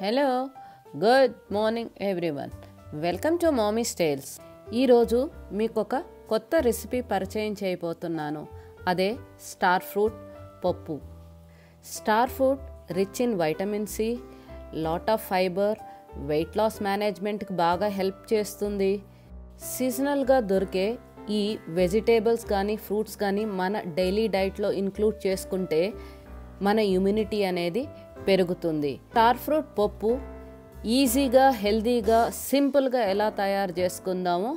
Hello good morning everyone, welcome to mommy's tales. ఈరోజు మీకు ఒక కొత్త రెసిపీ పరిచయం చేయబోతున్నాను. అదే స్టార్ ఫ్రూట్ పప్పు. Star fruit rich in vitamin C, lot of fibre, weight loss మేనేజ్మెంట్కి బాగా హెల్ప్ చేస్తుంది. సీజనల్గా దొరికే ఈ వెజిటేబుల్స్ కానీ ఫ్రూట్స్ కానీ మన డైలీ డైట్లో ఇంక్లూడ్ చేసుకుంటే మన ఇమ్యూనిటీ అనేది పెరుగుతుంది. స్టార్ ఫ్రూట్ పప్పు ఈజీగా, హెల్దీగా, సింపుల్గా ఎలా తయారు చేసుకుందామో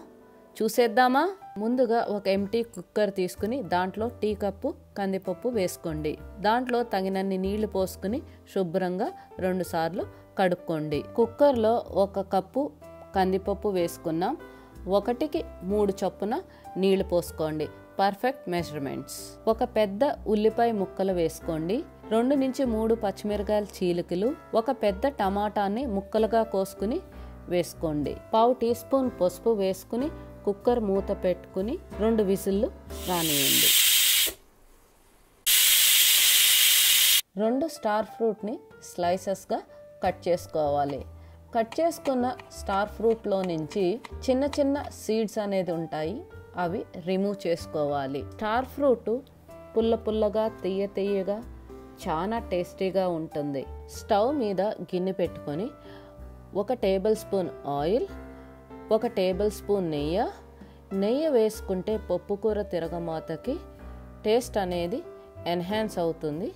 చూసేద్దామా? ముందుగా ఒక ఎంటీ కుక్కర్ తీసుకుని దాంట్లో టీ కప్పు కందిపప్పు వేసుకోండి. దాంట్లో తగినన్ని నీళ్లు పోసుకుని శుభ్రంగా 2 సార్లు కడుక్కోండి. కుక్కర్లో 1 కప్పు కందిపప్పు వేసుకున్నాం. 1కి 3 చొప్పున నీళ్లు పోసుకోండి. Perfect measurements. ఒక పెద్ద ఉల్లిపాయ ముక్కలు వేసుకోండి. 2 నుంచి 3 పచ్చిమిరకాయల చీలికలు, 1 పెద్ద టమాటాని ముక్కలుగా కోసుకుని వేసుకోండి. 1/2 టీ స్పూన్ పసుపు వేసుకుని కుక్కర్ మూత పెట్టుకుని 2 విజిల్లు రానియండి. 2 స్టార్ ఫ్రూట్ని స్లైసెస్గా కట్ చేసుకోవాలి. కట్ చేసుకున్న స్టార్ ఫ్రూట్లో నుంచి చిన్న చిన్న సీడ్స్ అనేది ఉంటాయి, అవి రిమూవ్ చేసుకోవాలి. స్టార్ ఫ్రూట్ పుల్ల పుల్లగా, తీయ తీయగా, చాలా టేస్టీగా ఉంటుంది. స్టవ్ మీద గిన్నె పెట్టుకొని 1 table spoon oil, 1 table spoon నెయ్యి వేసుకుంటే పప్పుకూర తిరగమాతకి టేస్ట్ అనేది ఎన్హాన్స్ అవుతుంది.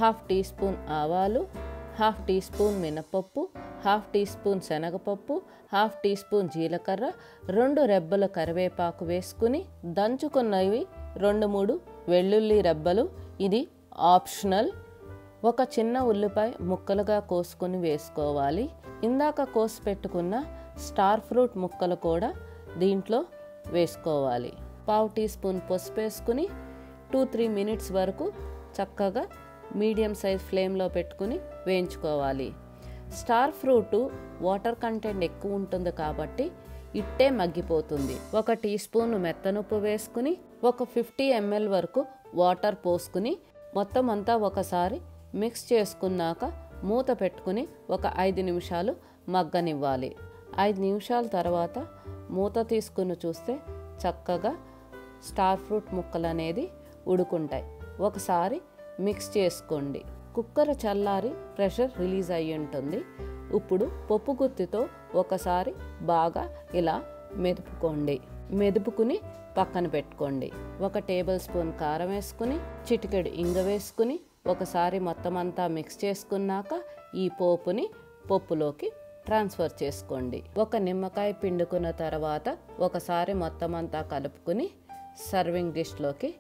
1/2 టీ స్పూన్ ఆవాలు, 1/2 టీ స్పూన్ మినపప్పు, 1/2 టీ స్పూన్ శనగపప్పు, 1/2 టీ స్పూన్ జీలకర్ర, 2 రెబ్బల కరివేపాకు వేసుకుని దంచుకున్నవి 2-3 వెల్లుల్లి రెబ్బలు. ఇది ఆప్షనల్. 1 చిన్న ఉల్లిపాయ ముక్కలుగా కోసుకొని వేసుకోవాలి. ఇందాక కోసి పెట్టుకున్న స్టార్ ఫ్రూట్ ముక్కలు కూడా దీంట్లో వేసుకోవాలి. 1/2 టీ స్పూన్ పసుపు వేసుకుని 2-3 మినిట్స్ వరకు చక్కగా మీడియం సైజ్ ఫ్లేమ్లో పెట్టుకుని వేయించుకోవాలి. స్టార్ ఫ్రూట్ వాటర్ కంటెంట్ ఎక్కువ ఉంటుంది కాబట్టి ఇట్టే మగ్గిపోతుంది. 1 టీ స్పూన్ మెత్తనుప్పు వేసుకుని 50 ml వరకు వాటర్ పోసుకుని మొత్తం అంతా ఒకసారి మిక్స్ చేసుకున్నాక మూత పెట్టుకుని 5 నిమిషాలు మగ్గనివ్వాలి. 5 నిమిషాల తర్వాత మూత తీసుకుని చూస్తే చక్కగా స్టార్ ఫ్రూట్ ముక్కలు అనేది ఉడుకుంటాయి. ఒకసారి మిక్స్ చేసుకోండి. కుక్కర్ చల్లారి ప్రెషర్ రిలీజ్ అయ్యి ఉంటుంది. ఇప్పుడు పప్పు గుత్తితో ఒకసారి బాగా ఇలా మెదుపుకుని పక్కన పెట్టుకోండి. 1 టేబుల్ స్పూన్ కారం వేసుకుని చిటికెడు ఇంగ వేసుకుని ఒకసారి మొత్తం అంతా మిక్స్ చేసుకున్నాక ఈ పోపుని పప్పులోకి ట్రాన్స్ఫర్ చేసుకోండి. 1 నిమ్మకాయ పిండుకున్న తర్వాత ఒకసారి మొత్తం అంతా కలుపుకుని సర్వింగ్ డిష్లోకి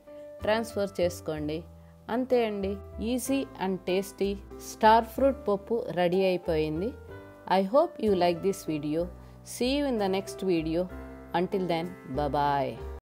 ట్రాన్స్ఫర్ చేసుకోండి. అంతే అండి, easy and tasty star fruit పప్పు రెడీ అయిపోయింది. I hope you like this video. See you in the next video. Until then, bye-bye.